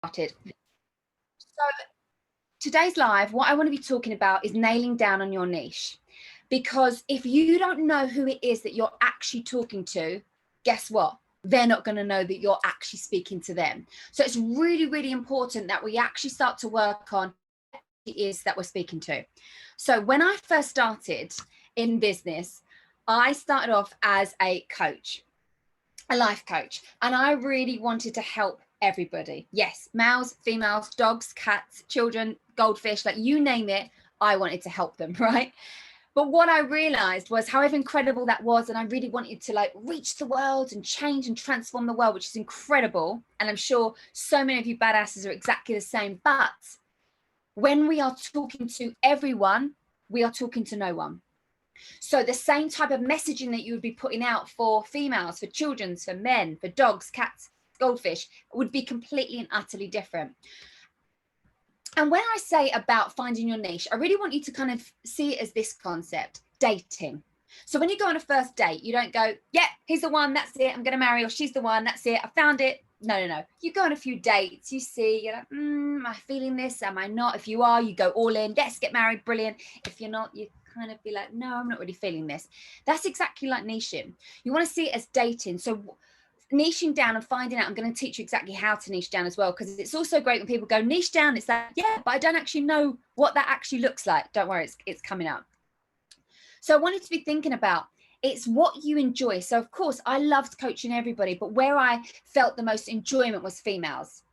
started. So today's live, what I want to be talking about is nailing down on your niche. Because if you don't know who it is that you're actually talking to, guess what? They're not going to know that you're actually speaking to them. So it's really, really important that we actually start to work on who it is that we're speaking to. So when I first started in business, I started off as a coach, a life coach, and I really wanted to help everybody. Yes, males, females, dogs, cats, children, goldfish, like you name it, I wanted to help them, right? But what I realized was however incredible that was, and I really wanted to like reach the world and change and transform the world, which is incredible. And I'm sure so many of you badasses are exactly the same. But when we are talking to everyone, we are talking to no one. So the same type of messaging that you would be putting out for females, for children, for men, for dogs, cats, goldfish, would be completely and utterly different. And when I say about finding your niche, I really want you to kind of see it as this concept, dating. So when you go on a first date, you don't go, yeah, he's the one, that's it, I'm going to marry, or she's the one, that's it, I found it. No. You go on a few dates, you see, you're like, am I feeling this? Am I not? If you are, you go all in, yes, get married, brilliant. If you're not, you kind of be like, no, I'm not really feeling this. That's exactly like niching. You want to see it as dating. So niching down and finding out, I'm going to teach you exactly how to niche down as well, because it's also great when people go niche down, it's like, yeah, but I don't actually know what that actually looks like. Don't worry, it's coming up. So I wanted to be thinking about, it's what you enjoy. So of course I loved coaching everybody, but where I felt the most enjoyment was females.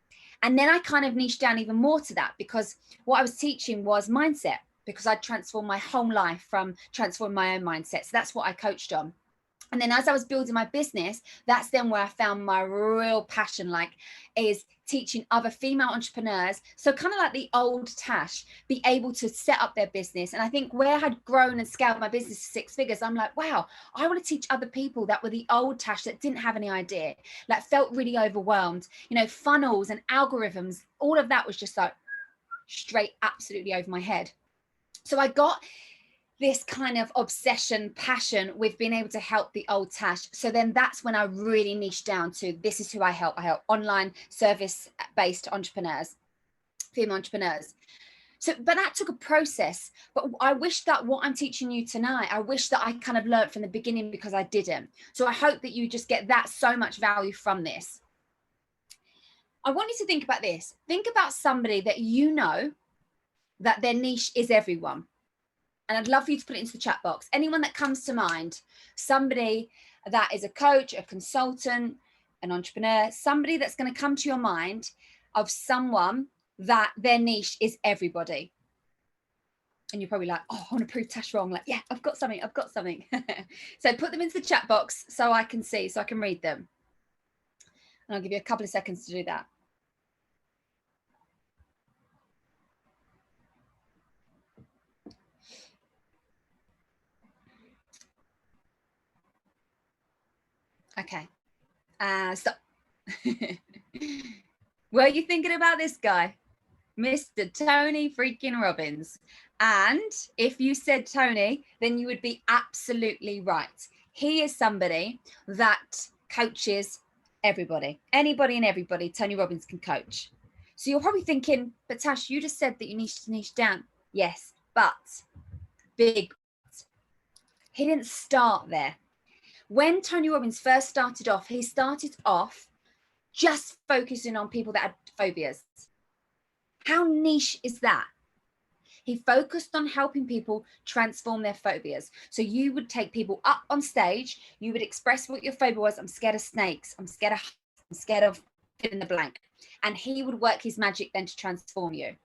And then I kind of niched down even more to that, because what I was teaching was mindset, because I'd transformed my whole life from transforming my own mindset. So that's what I coached on. And then as I was building my business, that's then where I found my real passion, like, is teaching other female entrepreneurs. So kind of like the old Tash, be able to set up their business. And I think where I had grown and scaled my business to 6 figures, I'm like, wow, I want to teach other people that were the old Tash that didn't have any idea, like felt really overwhelmed, you know, funnels and algorithms, all of that was just like straight absolutely over my head. So I got this kind of obsession, passion with being able to help the old Tash. So then that's when I really niched down to, this is who I help. I help online service-based entrepreneurs, female entrepreneurs. So, but that took a process. But I wish that what I'm teaching you tonight, I wish that I kind of learned from the beginning, because I didn't. So I hope that you just get that so much value from this. I want you to think about this. Think about somebody that you know that their niche is everyone. And I'd love for you to put it into the chat box. Anyone that comes to mind, somebody that is a coach, a consultant, an entrepreneur, somebody that's going to come to your mind of someone that their niche is everybody. And you're probably like, oh, I want to prove Tash wrong. Like, yeah, I've got something. So put them into the chat box so I can see, so I can read them. And I'll give you a couple of seconds to do that. Okay. Stop. Were you thinking about this guy? Mr. Tony freaking Robbins. And if you said Tony, then you would be absolutely right. He is somebody that coaches everybody. Anybody and everybody, Tony Robbins can coach. So you're probably thinking, but Tash, you just said that you need to niche down. Yes, but big. He didn't start there. When Tony Robbins first started off, he started off just focusing on people that had phobias. How niche is that? He focused on helping people transform their phobias. So you would take people up on stage, you would express what your phobia was. I'm scared of snakes. I'm scared of fill in the blank. And he would work his magic then to transform you.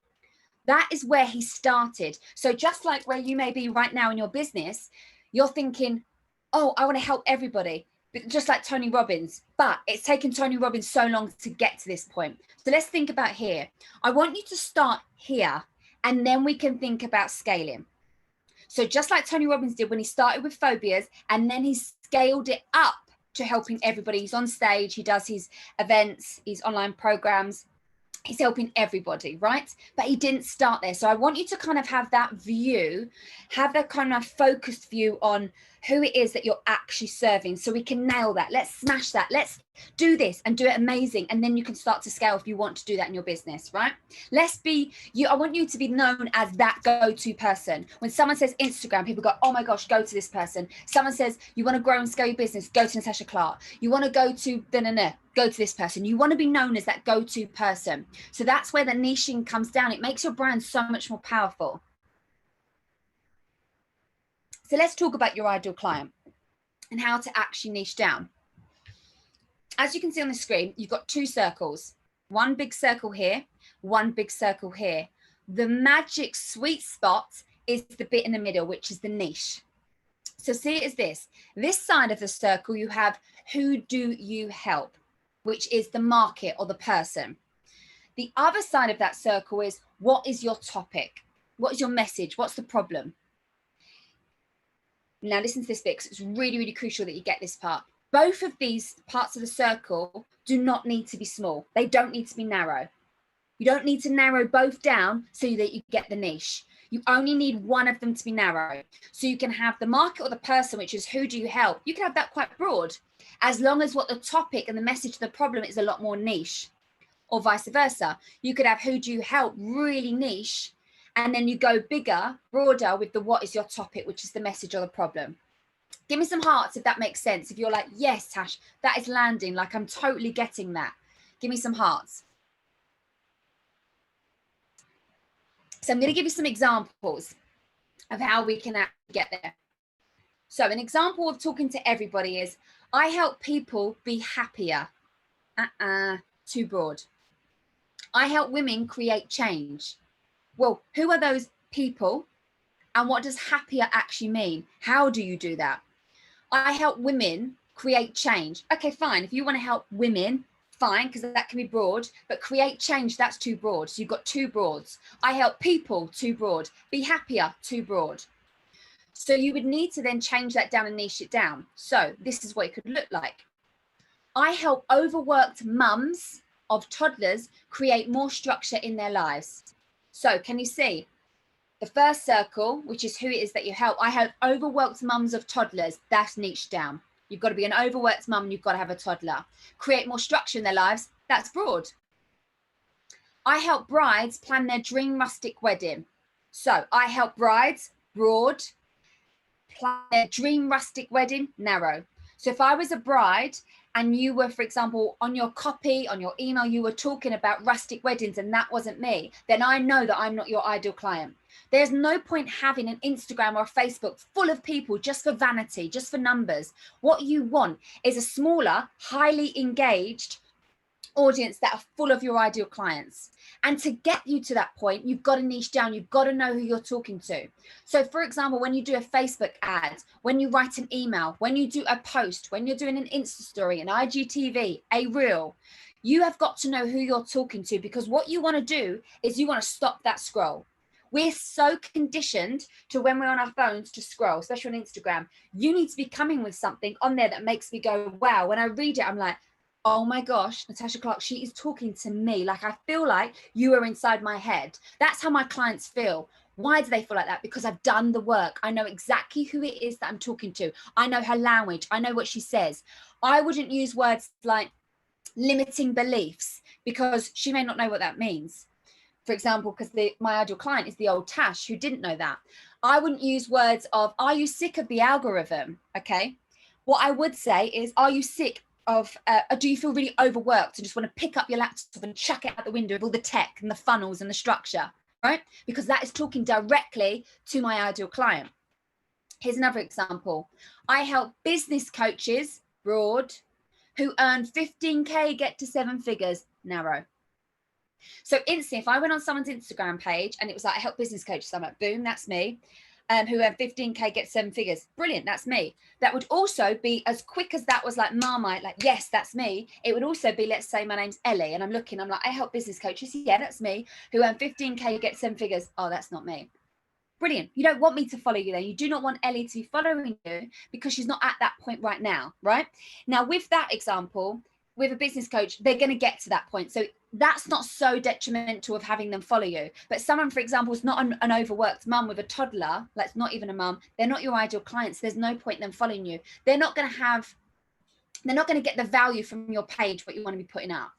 That is where he started. So just like where you may be right now in your business, you're thinking, oh, I want to help everybody, but just like Tony Robbins, but it's taken Tony Robbins so long to get to this point. So let's think about here. I want you to start here, and then we can think about scaling. So just like Tony Robbins did when he started with phobias, and then he scaled it up to helping everybody. He's on stage, he does his events, his online programs, he's helping everybody, right? But he didn't start there. So I want you to kind of have that view, have that kind of focused view on who it is that you're actually serving, so we can nail that. Let's smash that. Let's do this and do it amazing. And then you can start to scale if you want to do that in your business, right? Let's be you. I want you to be known as that go-to person. When someone says Instagram, people go, oh my gosh, go to this person. Someone says you want to grow and scale your business, go to Natasha Clarke. You want to go to go to this person. You want to be known as that go-to person. So that's where the niching comes down. It makes your brand so much more powerful. So let's talk about your ideal client and how to actually niche down. As you can see on the screen, you've got two circles, one big circle here, one big circle here. The magic sweet spot is the bit in the middle, which is the niche. So see it as this side of the circle, you have who do you help, which is the market or the person. The other side of that circle is what is your topic? What is your message? What's the problem? Now listen to this bit, because it's really, really crucial that you get this part. Both of these parts of the circle do not need to be small. They don't need to be narrow. You don't need to narrow both down so that you get the niche. You only need one of them to be narrow. So you can have the market or the person, which is who do you help. You can have that quite broad, as long as what the topic and the message of the problem is a lot more niche, or vice versa. You could have who do you help really niche, and then you go bigger, broader with the what is your topic, which is the message or the problem. Give me some hearts if that makes sense. If you're like, yes, Tash, that is landing, like I'm totally getting that. Give me some hearts. So I'm going to give you some examples of how we can actually get there. So an example of talking to everybody is, I help people be happier. Too broad. I help women create change. Well, who are those people? And what does happier actually mean? How do you do that? I help women create change. Okay, fine. If you want to help women, fine, because that can be broad, but create change, that's too broad. So you've got two broads. I help people, too broad. Be happier, too broad. So you would need to then change that down and niche it down. So this is what it could look like. I help overworked mums of toddlers create more structure in their lives. So can you see? The first circle, which is who it is that you help, I help overworked mums of toddlers. That's niche down. You've got to be an overworked mum and you've got to have a toddler. Create more structure in their lives. That's broad. I help brides plan their dream rustic wedding. So I help brides, broad, plan their dream rustic wedding, narrow. So if I was a bride and you were, for example, on your copy, on your email, you were talking about rustic weddings and that wasn't me, then I know that I'm not your ideal client. There's no point having an Instagram or a Facebook full of people just for vanity, just for numbers. What you want is a smaller, highly engaged audience that are full of your ideal clients. And to get you to that point, you've got to niche down. You've got to know who you're talking to. So for example, when you do a Facebook ad, when you write an email, when you do a post, when you're doing an Insta story, an IGTV, a reel, you have got to know who you're talking to, because what you want to do is you want to stop that scroll. We're so conditioned to, when we're on our phones, to scroll, especially on Instagram. You need to be coming with something on there that makes me go, wow. When I read it, I'm like, oh my gosh, Natasha Clarke, she is talking to me. Like, I feel like you are inside my head. That's how my clients feel. Why do they feel like that? Because I've done the work. I know exactly who it is that I'm talking to. I know her language. I know what she says. I wouldn't use words like limiting beliefs, because she may not know what that means. For example, because my ideal client is the old Tash who didn't know that. I wouldn't use words of, are you sick of the algorithm? Okay. What I would say is, are you sick of, do you feel really overworked and just want to pick up your laptop and chuck it out the window with all the tech and the funnels and the structure, right? Because that is talking directly to my ideal client. Here's another example. I help business coaches, broad, who earn 15K, get to 7 figures, narrow. So instantly, if I went on someone's Instagram page and it was like, I help business coaches, I'm like, boom, that's me. Who earn 15K, get 7 figures. Brilliant, that's me. That would also be, as quick as that was like Marmite, like, yes, that's me. It would also be, let's say my name's Ellie and I'm looking, I'm like, I help business coaches. Yeah, that's me. Who earn 15K, get 7 figures. Oh, that's not me. Brilliant. You don't want me to follow you then. You do not want Ellie to be following you because she's not at that point right now, right? Now, with that example, with a business coach, they're going to get to that point. So that's not so detrimental of having them follow you. But someone, for example, is not an overworked mum with a toddler, that's not even a mum, they're not your ideal clients. There's no point in them following you. They're not going to get the value from your page, what you want to be putting out.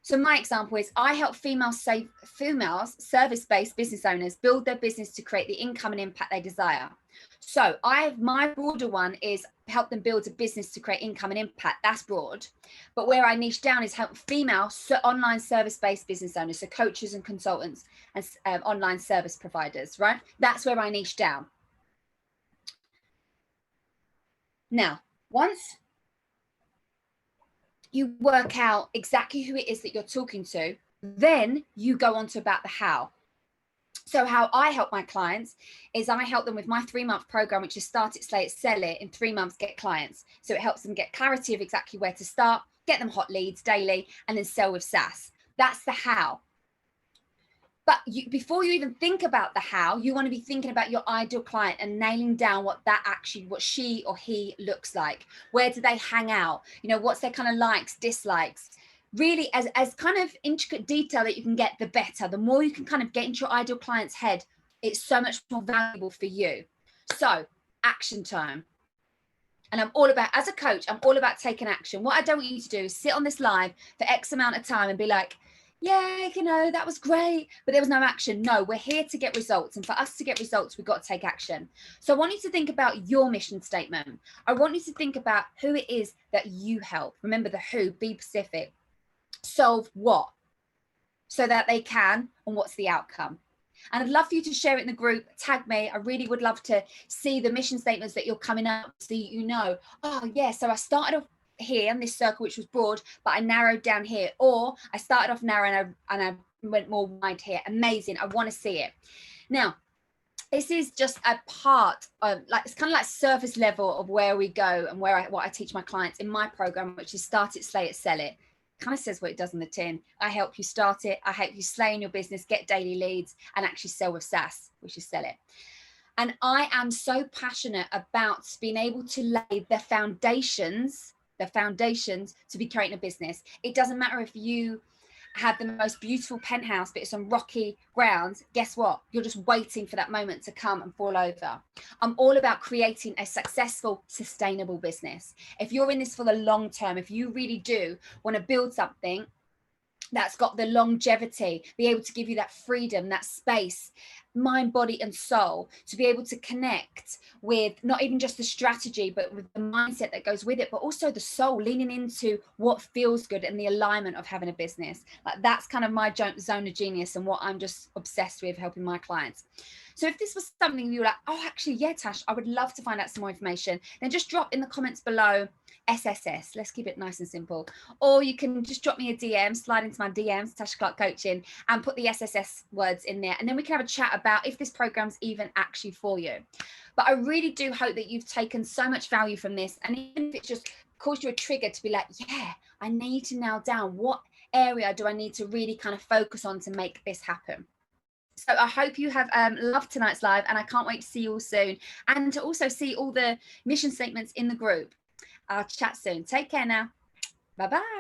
So my example is I help females service-based business owners build their business to create the income and impact they desire. So my broader one is help them build a business to create income and impact. That's broad. But where I niche down is help female online service-based business owners, so coaches and consultants and online service providers, right? That's where I niche down. Now, once you work out exactly who it is that you're talking to, then you go on to about the how. So how I help my clients is I help them with my 3-month program, which is Start It, Slay It, Sell It. In 3 months, get clients. So it helps them get clarity of exactly where to start, get them hot leads daily, and then sell with SaaS. That's the how. But before you even think about the how, you want to be thinking about your ideal client and nailing down what she or he looks like. Where do they hang out? What's their kind of likes, dislikes? Really, as kind of intricate detail that you can get, the better. The more you can kind of get into your ideal client's head, it's so much more valuable for you. So, action time. And as a coach, I'm all about taking action. What I don't want you to do is sit on this live for X amount of time and be like, yeah, that was great, but there was no action. No, we're here to get results. And for us to get results, we've got to take action. So I want you to think about your mission statement. I want you to think about who it is that you help. Remember the who, be specific. Solve what? So that they can, and what's the outcome? And I'd love for you to share it in the group, tag me. I really would love to see the mission statements that you're coming up, so oh yeah, so I started off here in this circle, which was broad, but I narrowed down here, or I started off narrow and I went more wide here. Amazing. I want to see it. Now, this is just a part of it's kind of like surface level of where we go and what I teach my clients in my program, which is Start It, Slay It, Sell It. Kind of says what it does on the tin. I help you start it. I help you slay in your business, get daily leads, and actually sell with SaaS, which is sell it. And I am so passionate about being able to lay the foundations to be creating a business. It doesn't matter if you have the most beautiful penthouse, but it's on rocky ground. Guess what? You're just waiting for that moment to come and fall over. I'm all about creating a successful, sustainable business. If you're in this for the long term, if you really do want to build something that's got the longevity, be able to give you that freedom, that space, mind, body, and soul, to be able to connect with not even just the strategy, but with the mindset that goes with it, but also the soul, leaning into what feels good and the alignment of having a business. Like, that's kind of my zone of genius and what I'm just obsessed with helping my clients. So if this was something you were like, oh, actually, yeah, Tash, I would love to find out some more information, then just drop in the comments below SSS. Let's keep it nice and simple. Or you can just drop me a DM, slide into my DMs, Natasha Clarke Coaching, and put the SSS words in there. And then we can have a chat about if this program's even actually for you. But I really do hope that you've taken so much value from this. And even if it's just caused you a trigger to be like, yeah, I need to nail down what area do I need to really kind of focus on to make this happen. So I hope you have loved tonight's live, and I can't wait to see you all soon, and to also see all the mission statements in the group. I'll chat soon. Take care now. Bye-bye.